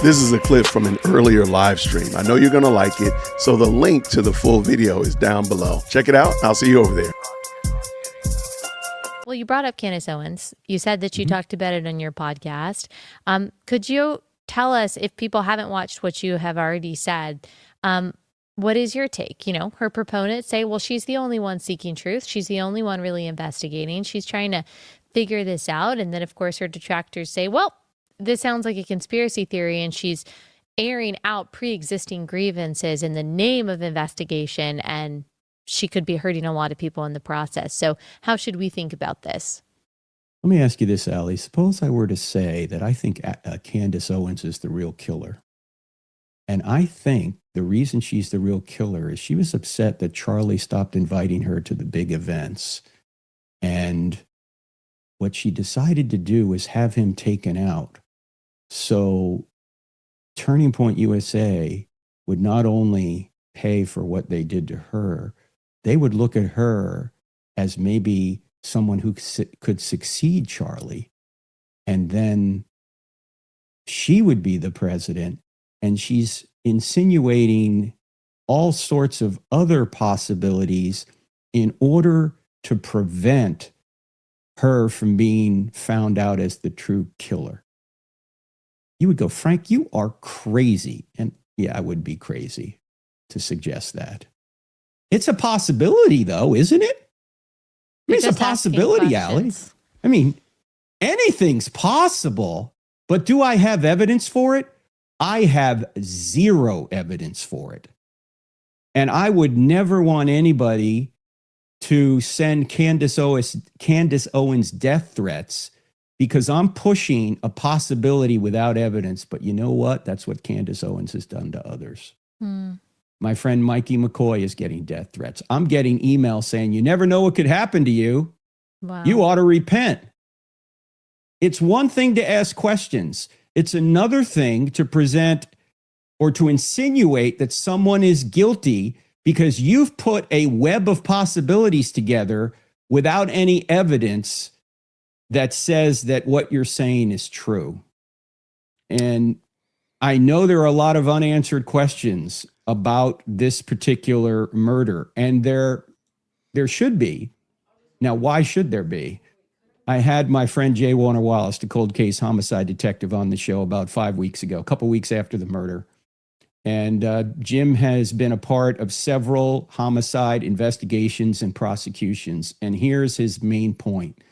This is a clip from an earlier live stream. I know you're going to like it, so the link to the full video is down below. Check it out. I'll see you over there. Well, you brought up Candace Owens. You said that you talked about it on your podcast. Could you tell us, if people haven't watched what you have already said, what is your take? You know, her proponents say, well, she's the only one seeking truth. She's the only one really investigating. She's trying to figure this out. And then, of course, her detractors say, well, this sounds like a conspiracy theory, and she's airing out pre-existing grievances in the name of investigation, and she could be hurting a lot of people in the process. So how should we think about this? Let me ask you this, Allie. Suppose I were to say that I think Candace Owens is the real killer. And I think the reason she's the real killer is she was upset that Charlie stopped inviting her to the big events. And what she decided to do was have him taken out. So Turning Point USA would not only pay for what they did to her, they would look at her as maybe someone who could succeed Charlie. And then she would be the president. And she's insinuating all sorts of other possibilities in order to prevent her from being found out as the true killer. You would go, Frank, you are crazy. And yeah, I would be crazy to suggest that. It's a possibility, though, isn't it? I mean, it's a possibility, Allie. I mean, anything's possible, but do I have evidence for it? I have zero evidence for it. And I would never want anybody to send Candace Owens death threats because I'm pushing a possibility without evidence. But you know what? That's what Candace Owens has done to others. My friend Mikey McCoy is getting death threats. I'm getting emails saying, you never know what could happen to you. Wow. You ought to repent. It's one thing to ask questions. It's another thing to present or to insinuate that someone is guilty because you've put a web of possibilities together without any evidence that says that what you're saying is true. And I know there are a lot of unanswered questions about this particular murder, and there should be. Now, why should there be? I had my friend J. Warner Wallace, the cold case homicide detective, on the show about 5 weeks ago, a couple weeks after the murder. And Jim has been a part of several homicide investigations and prosecutions. And here's his main point.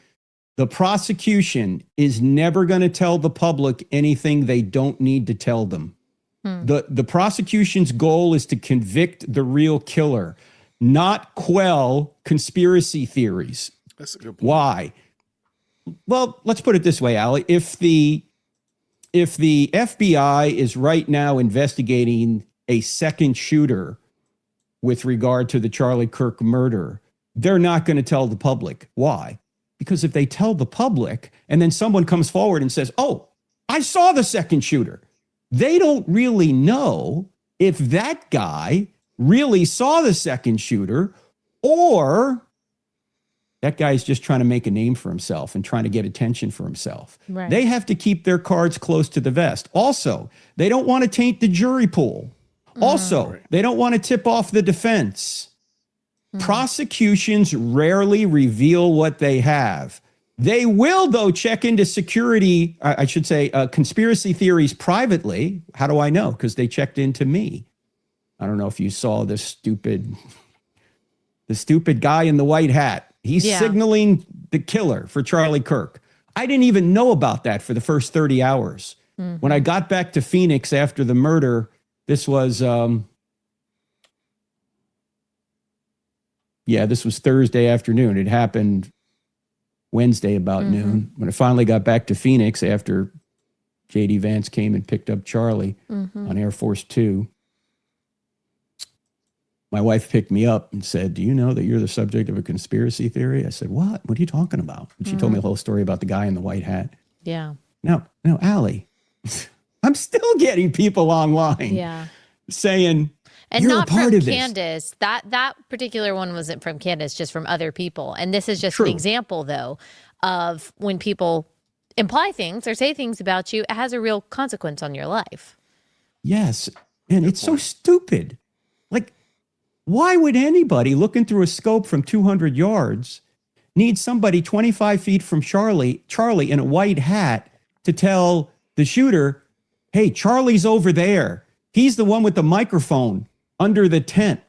The prosecution is never going to tell the public anything they don't need to tell them. The prosecution's goal is to convict the real killer, not quell conspiracy theories. That's a good point. Why? Well, let's put it this way, Allie. If the FBI is right now investigating a second shooter with regard to the Charlie Kirk murder, they're not going to tell the public. Why? Because if they tell the public and then someone comes forward and says, oh, I saw the second shooter, they don't really know if that guy really saw the second shooter or that guy's just trying to make a name for himself and trying to get attention for himself. Right. They have to keep their cards close to the vest. Also, they don't want to taint the jury pool. Also, they don't want to tip off the defense. Prosecutions rarely reveal what they have. They will, though, check into conspiracy theories privately. How do I know? Because they checked into me. I don't know if you saw the stupid guy in the white hat. He's signaling the killer for Charlie Kirk. I didn't even know about that for the first 30 hours. When I got back to Phoenix after the murder, this was, this was Thursday afternoon. It happened Wednesday about noon. When I finally got back to Phoenix after J.D. Vance came and picked up Charlie on Air Force Two, my wife picked me up and said, do you know that you're the subject of a conspiracy theory? I said, what? What are you talking about? And she told me the whole story about the guy in the white hat. Yeah. No, Allie, I'm still getting people online saying, and you're not a part from of this. Candace. That particular one wasn't from Candace, just from other people. And this is just True. an example, though, of when people imply things or say things about you, it has a real consequence on your life. Yes. And it's so stupid. Like, why would anybody looking through a scope from 200 yards need somebody 25 feet from Charlie in a white hat to tell the shooter, hey, Charlie's over there. He's the one with the microphone under the tent.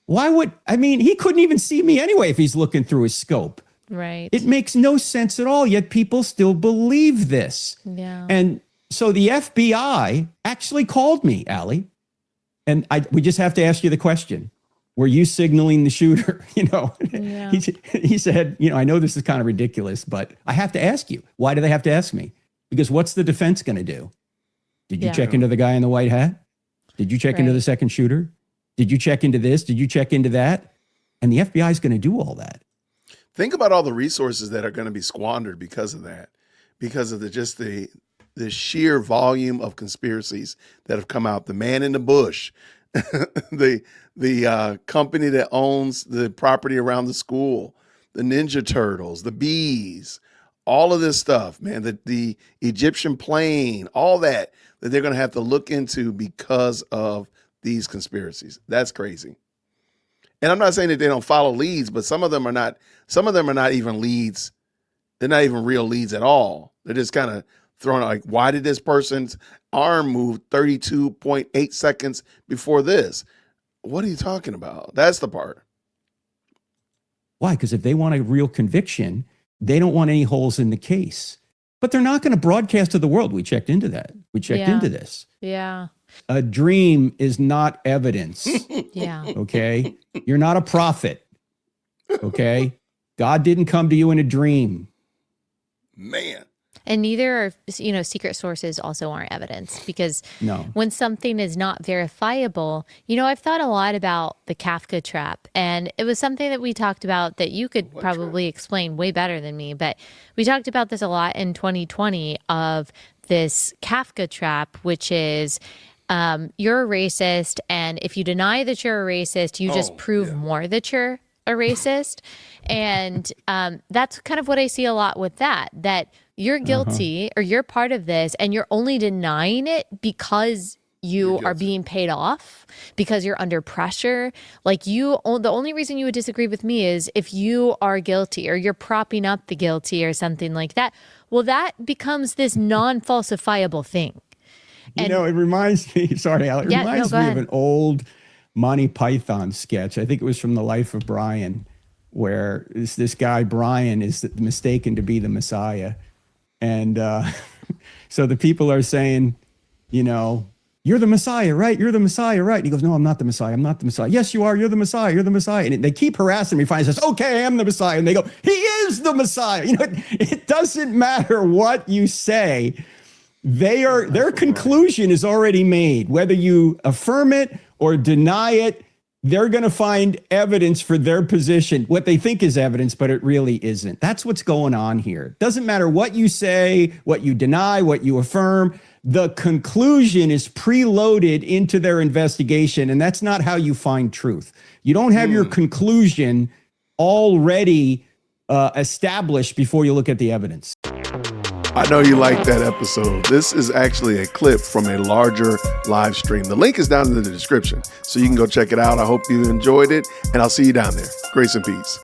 He couldn't even see me anyway if he's looking through his scope. Right. It makes no sense at all, yet people still believe this. Yeah. And so the FBI actually called me, Allie, and we just have to ask you the question. Were you signaling the shooter? Yeah. He said, I know this is kind of ridiculous, but I have to ask you. Why do they have to ask me? Because what's the defense going to do? Did you check into the guy in the white hat? Did you check into the second shooter? Did you check into this? Did you check into that? And the FBI is going to do all that. Think about all the resources that are going to be squandered because of that, because of the sheer volume of conspiracies that have come out. The man in the bush, the company that owns the property around the school, the Ninja Turtles, the bees, all of this stuff, man, the Egyptian plane, all that they're going to have to look into because of these conspiracies. That's crazy. And I'm not saying that they don't follow leads, but some of them are not even leads. They're not even real leads at all. They're just kind of thrown out like, why did this person's arm move 32.8 seconds before this? What are you talking about? That's the part. Why? Because if they want a real conviction, they don't want any holes in the case. But they're not going to broadcast to the world. We checked into that. We checked into this. Yeah. A dream is not evidence. Yeah. Okay? You're not a prophet. Okay? God didn't come to you in a dream. Man. And neither are, secret sources also aren't evidence, because No. when something is not verifiable, I've thought a lot about the Kafka trap, and it was something that we talked about that you could probably explain way better than me, but we talked about this a lot in 2020 of this Kafka trap, which is you're a racist, and if you deny that you're a racist, you just prove more that you're a racist. And that's kind of what I see a lot with that you're guilty or you're part of this, and you're only denying it because you are being paid off, because you're under pressure. Like the only reason you would disagree with me is if you are guilty or you're propping up the guilty or something like that. Well, that becomes this non-falsifiable thing. It reminds me, sorry, Al, it reminds me of an old Monty Python sketch. I think it was from The Life of Brian, where this guy, Brian, is mistaken to be the Messiah. And so the people are saying, you're the Messiah, right? You're the Messiah, right? And he goes, no, I'm not the Messiah. I'm not the Messiah. Yes, you are. You're the Messiah. You're the Messiah. And they keep harassing me. Finally says, okay, I am the Messiah. And they go, he is the Messiah. It doesn't matter what you say. Their conclusion is already made. Whether you affirm it or deny it, they're going to find evidence for their position, what they think is evidence, but it really isn't. That's what's going on here. Doesn't matter what you say, what you deny, what you affirm. The conclusion is preloaded into their investigation, and that's not how you find truth. You don't have your conclusion already established before you look at the evidence. I know you liked that episode. This is actually a clip from a larger live stream. The link is down in the description, so you can go check it out. I hope you enjoyed it, and I'll see you down there. Grace and peace.